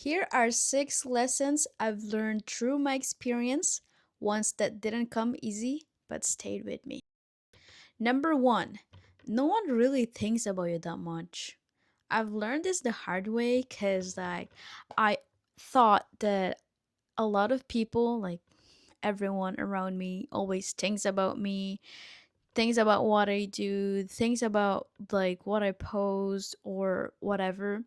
Here are six lessons I've learned through my experience, ones that didn't come easy but stayed with me. Number one, no one really thinks about you that much. I've learned this the hard way because, I thought that a lot of people, everyone around me, always thinks about me, thinks about what I do, thinks about what I post or whatever.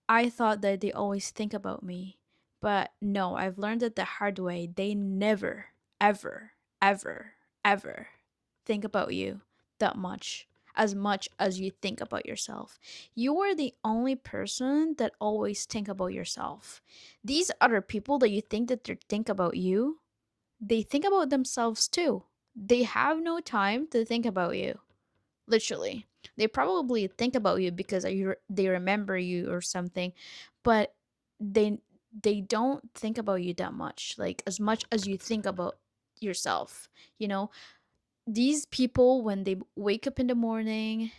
I thought that they always think about me. But no, I've learned it the hard way. They never, ever, ever, ever think about you that much as you think about yourself. You are the only person that always think about yourself. These other people that you think that they think about you, they think about themselves too. They have no time to think about you. Literally, they probably think about you because they remember you or something, but they they don't think about you that much as you think about yourself. you know these people, when they wake up in the morning,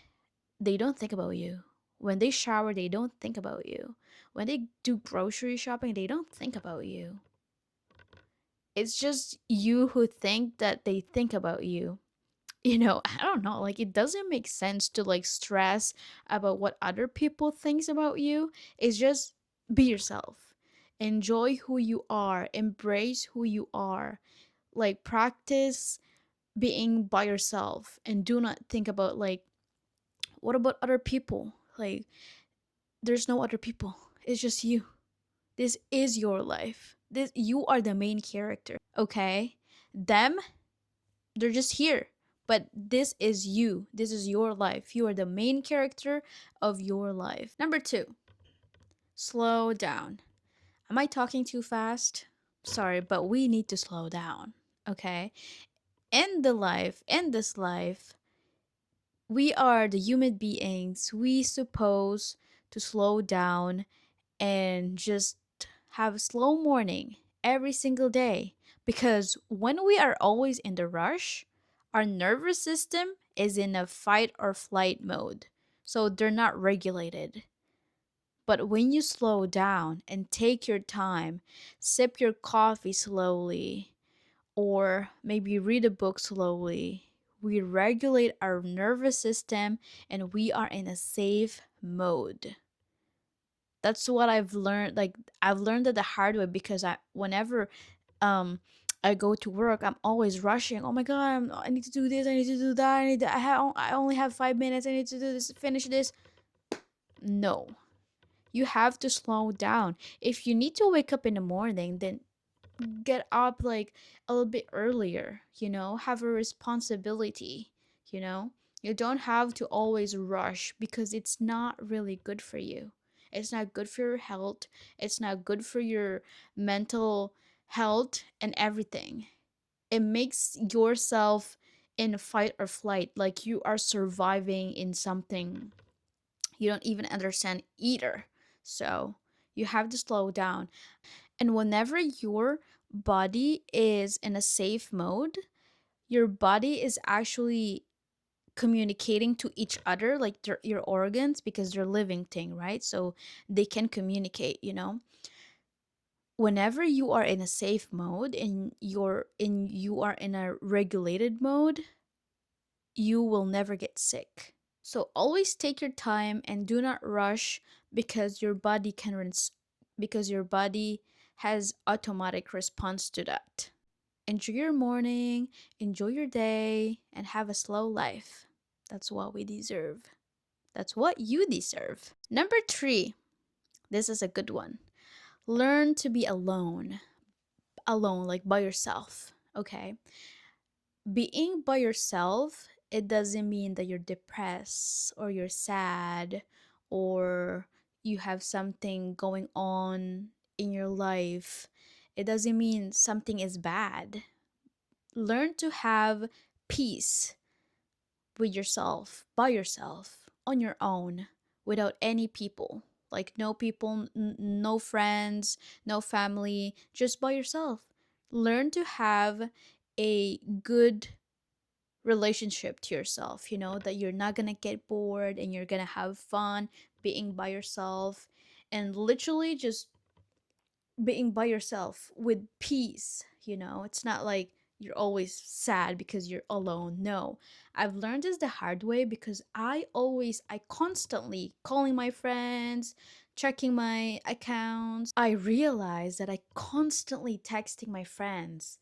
they don't think about you. When they shower, they don't think about you. When they do grocery shopping, they don't think about you. It's just you who think that they think about you. I don't know, it doesn't make sense to stress about what other people thinks about you. It's just be yourself. Enjoy who you are, embrace who you are. Practice being by yourself and do not think about what about other people. There's no other people. It's just you. This is your life. This You are the main character, okay? Them, they're just here. But this is you. This is your life. You are the main character of your life. Number two, slow down. Am I talking too fast? Sorry, but we need to slow down. Okay? In this life, we are the human beings. We supposed to slow down and just have a slow morning every single day, because when we are always in the rush, our nervous system is in a fight or flight mode, so they're not regulated. But when you slow down and take your time, sip your coffee slowly, or maybe read a book slowly, we regulate our nervous system and we are in a safe mode. That's what I've learned. I've learned it the hard way, because whenever um I go to work, I'm always rushing. Oh my god, I need to do this, I need to do that, I only have 5 minutes, I need to do this, finish this. No, you have to slow down. If you need to wake up in the morning, then get up a little bit earlier. Have a responsibility. you know you don't have to always rush, because it's not really good for you. It's not good for your health. It's not good for your mental health and everything. It makes yourself in fight or flight, like you are surviving in something you don't even understand either. So you have to slow down. And whenever your body is in a safe mode, your body is actually communicating to each other, like your organs, because they're living thing, right? So they can communicate. Whenever you are in a safe mode and you are in a regulated mode, you will never get sick. So always take your time and do not rush, because because your body has automatic response to that. Enjoy your morning, enjoy your day, and have a slow life. That's what we deserve. That's what you deserve. Number three, this is a good one. Learn to be alone. Alone, like by yourself. Okay? Being by yourself, it doesn't mean that you're depressed or you're sad or you have something going on in your life. It doesn't mean something is bad. Learn to have peace with yourself, by yourself, on your own, without any people. Like no people, no friends, no family, just by yourself. Learn to have a good relationship to yourself, that you're not gonna get bored and you're gonna have fun being by yourself, and literally just being by yourself with peace, you know? It's not like you're always sad because you're alone. No. I've learned this the hard way because I constantly calling my friends, checking my accounts. I realized that I constantly texting my friends,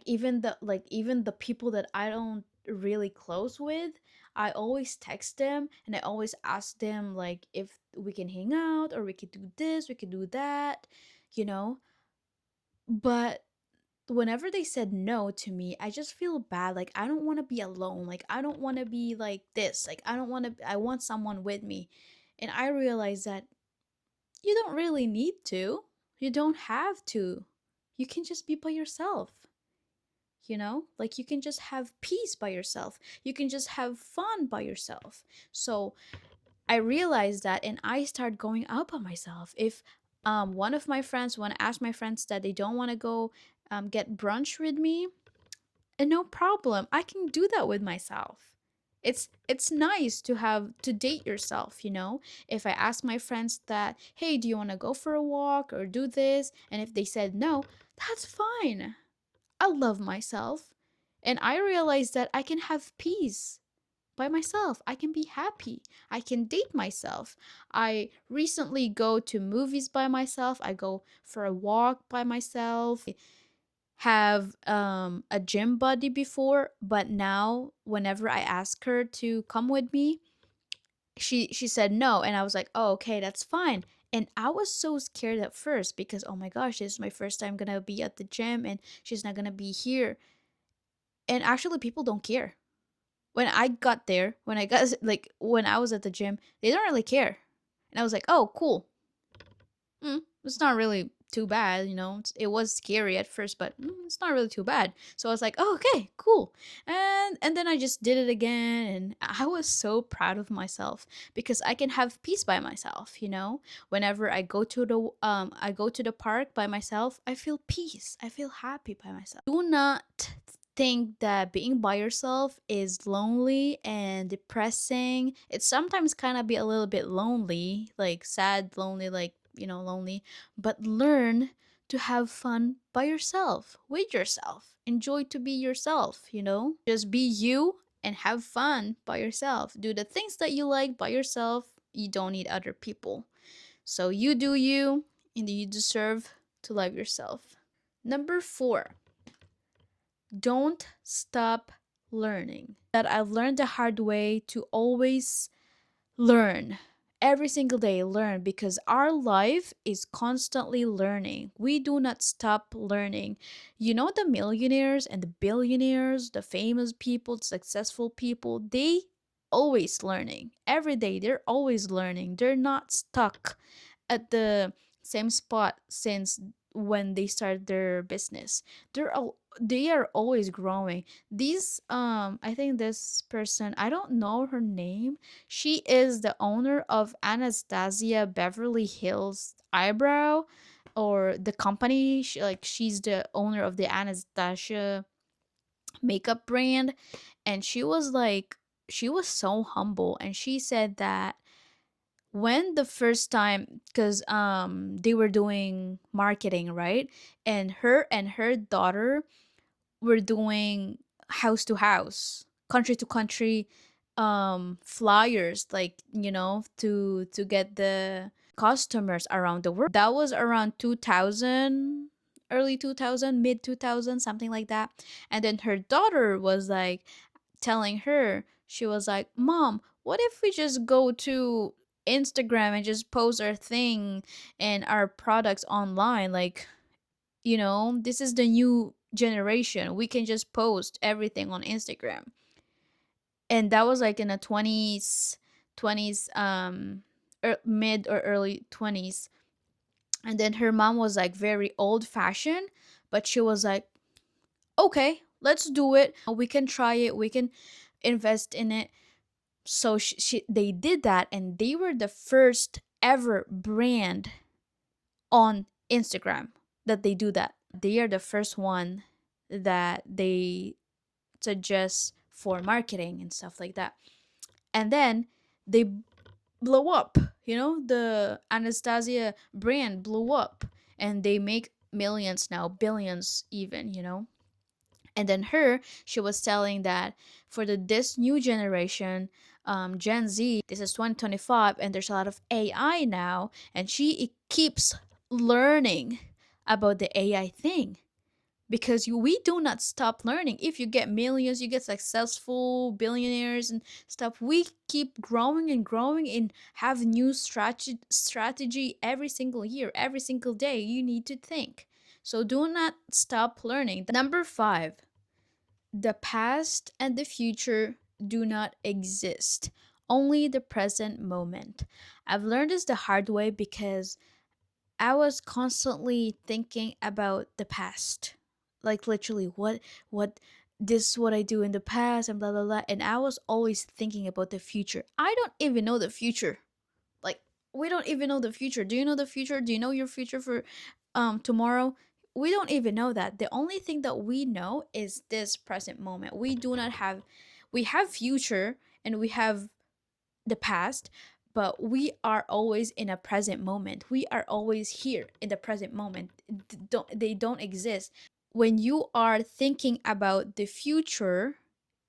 even the people that I don't really close with. I always text them and I always ask them like if we can hang out or we could do this, we could do that, you know. But whenever they said no to me, I just feel bad. Like I don't want to be alone. Like I don't want to be like this. Like I don't want to, I want someone with me. And I realized that you don't really need to. You don't have to. You can just be by yourself. You know, like you can just have peace by yourself, you can just have fun by yourself. So I realized that, and I start going out by myself. If one of my friends want to ask my friends that they don't want to go get brunch with me, and no problem, I can do that with myself. It's nice to have to date yourself, you know. If I ask my friends that, hey, do you want to go for a walk or do this, and if they said no, that's fine. I love myself. And I realized that I can have peace by myself. I can be happy. I can date myself. I recently go to movies by myself. I go for a walk by myself. Have a gym buddy before, but now whenever I ask her to come with me, she said no, and I was like, "Oh, okay, that's fine." And I was so scared at first because oh my gosh, this is my first time gonna be at the gym and she's not gonna be here. And actually people don't care. When I got there, when I got like when I was at the gym, they don't really care. And I was like, "Oh, cool. It's not really too bad, you know. It was scary at first, but it's not really too bad." So I was like, "Oh, okay, cool." And then I just did it again, and I was so proud of myself because I can have peace by myself, you know. Whenever I go to the park by myself, I feel peace. I feel happy by myself. Do not think that being by yourself is lonely and depressing. It's sometimes kind of be a little bit lonely, like sad, lonely, like, you know, lonely, but learn to have fun by yourself, with yourself. Enjoy to be yourself, you know? Just be you and have fun by yourself. Do the things that you like by yourself. You don't need other people. So you do you, and you deserve to love yourself. Number 4, don't stop learning. That I've learned the hard way to always learn. Every single day, learn because our life is constantly learning. We do not stop learning. You know, the millionaires and the billionaires, the famous people, the successful people, they always learning. Every day, they're always learning. They're not stuck at the same spot since when they started their business. They are always growing. These I think this person, I don't know her name. She is the owner of Anastasia Beverly Hills Eyebrow, or the company. She's the owner of the Anastasia makeup brand, and she was so humble, and she said that when the first time, because they were doing marketing, right, and her daughter were doing house to house, country to country flyers, like, you know, to get the customers around the world. That was around 2000, early 2000, mid 2000, something like that. And then her daughter was like telling her, she was like, "Mom, what if we just go to Instagram and just post our thing and our products online? Like, you know, this is the new generation. We can just post everything on Instagram." And that was like in the 20s, mid or early 20s. And then her mom was like very old fashioned, but she was like, "Okay, let's do it. We can try it. We can invest in it." So they did that, and they were the first ever brand on Instagram that they do that. They are the first one that they suggest for marketing and stuff like that. And then they blow up, you know, the Anastasia brand blew up. and they make millions now, billions even, you know. And then she was telling that for this new generation, Gen Z, this is 2025, and there's a lot of AI now, and she keeps learning about the AI thing, because we do not stop learning. If you get millions, you get successful billionaires and stuff, we keep growing and growing and have new strategy every single year, every single day. You need to think, so do not stop learning. Number 5, the past and the future do not exist, only the present moment. I've learned this the hard way because I was constantly thinking about the past. Like literally what this is what I do in the past and blah blah blah, and I was always thinking about the future. I don't even know the future. Like, we don't even know the future. Do you know the future? Do you know your future for tomorrow? We don't even know that. The only thing that we know is this present moment. We do not have, we have future and we have the past, but we are always in a present moment. We are always here in the present moment. They don't exist. When you are thinking about the future,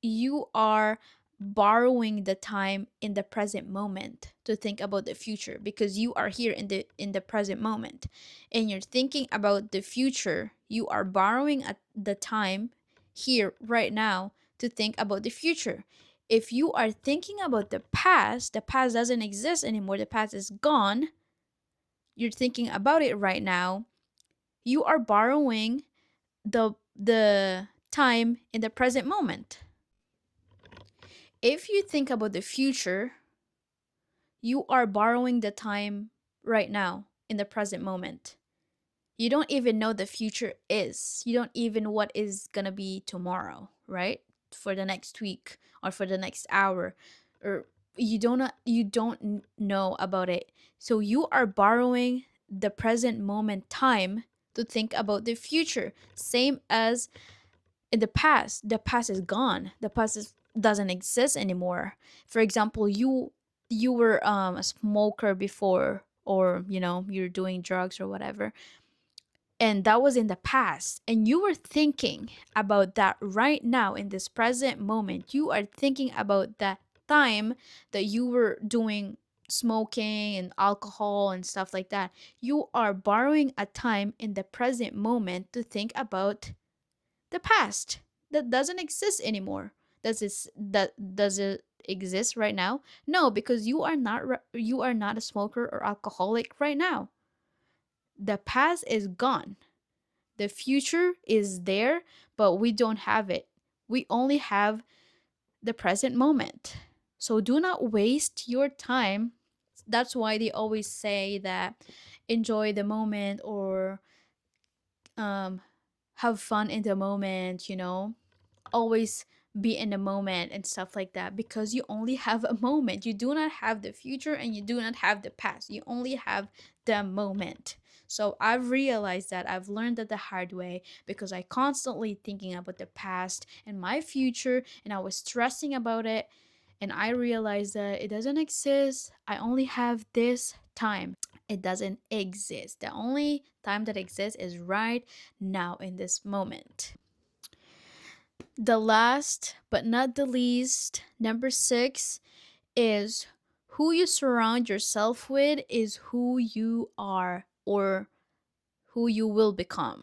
you are borrowing the time in the present moment to think about the future, because you are here in the present moment and you're thinking about the future. You are borrowing at the time here right now to think about the future. If you are thinking about the past doesn't exist anymore, the past is gone, you're thinking about it right now, you are borrowing the time in the present moment. If you think about the future, you are borrowing the time right now in the present moment. You don't even know the future is. You don't even what is going to be tomorrow, right? For the next week or for the next hour, or you don't know about it. So you are borrowing the present moment time to think about the future. Same as in the past is gone. The past doesn't exist anymore. For example, you were a smoker before, or you know, you're doing drugs or whatever, and that was in the past, and you were thinking about that right now in this present moment. You are thinking about that time that you were doing smoking and alcohol and stuff like that. You are borrowing a time in the present moment to think about the past that doesn't exist anymore. Does it exist right now? No, because you are not a smoker or alcoholic right now. The past is gone. The future is there, but we don't have it. We only have the present moment. So do not waste your time. That's why they always say that enjoy the moment, or um have fun in the moment, you know, always be in the moment and stuff like that, because you only have a moment. You do not have the future and you do not have the past. You only have the moment. So I've realized that, I've learned that the hard way, because I constantly thinking about the past and my future, and I was stressing about it, and I realized that it doesn't exist. I only have this time. It doesn't exist. The only time that exists is right now in this moment. The last but not the least, number 6, is who you surround yourself with is who you are, or who you will become.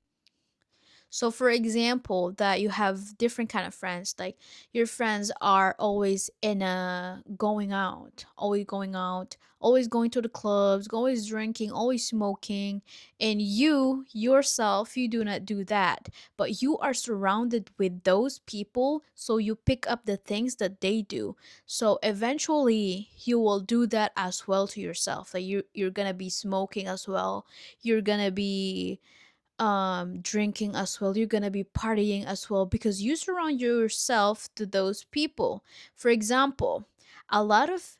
So for example, that you have different kind of friends, like your friends are always in a going out, always going to the clubs, always drinking, always smoking, and you yourself, you do not do that, but you are surrounded with those people, so you pick up the things that they do. So eventually you will do that as well to yourself. Like you're going to be smoking as well. You're going to be drinking as well, you're gonna be partying as well, because you surround yourself to those people. For example, a lot of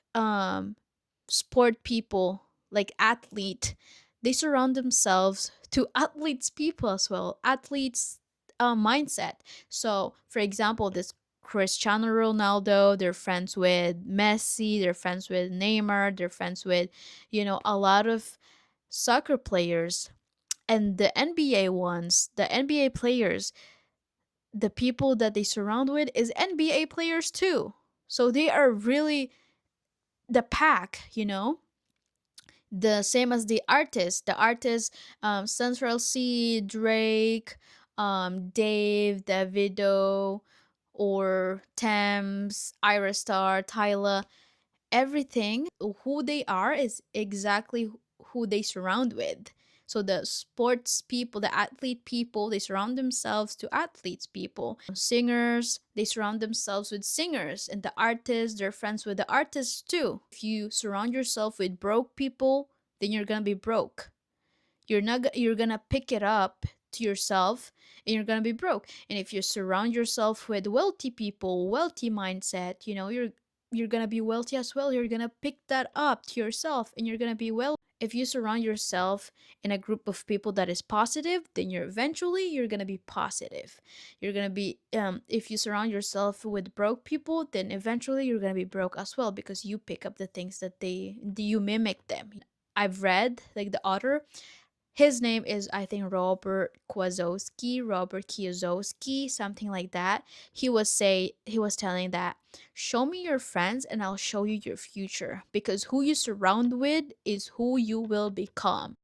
sport people, like athlete, they surround themselves to athletes people as well, athletes mindset. So for example, this Cristiano Ronaldo, they're friends with Messi, they're friends with Neymar, they're friends with, you know, a lot of soccer players. And the NBA ones, the NBA players, the people that they surround with is NBA players too. So they are really the pack, you know? The same as the artists. The artists, Central C, Drake, Dave, Davido, or Thames, Ira Star, Tyler, everything who they are is exactly who they surround with. So the sports people, the athlete people, they surround themselves to athletes people. Singers, they surround themselves with singers, and the artists, they're friends with the artists too. If you surround yourself with broke people, then you're going to be broke. You're going to pick it up to yourself and you're going to be broke. And if you surround yourself with wealthy people, wealthy mindset, you're going to be wealthy as well. You're going to pick that up to yourself and you're going to be well. If you surround yourself in a group of people that is positive, then you're going to be positive. You're going to be if you surround yourself with broke people, then eventually you're going to be broke as well, because you pick up the things that you mimic them. I've read, like, the author, his name is, I think, Robert Kiyosaki, something like that. He was telling that, show me your friends and I'll show you your future, because who you surround with is who you will become.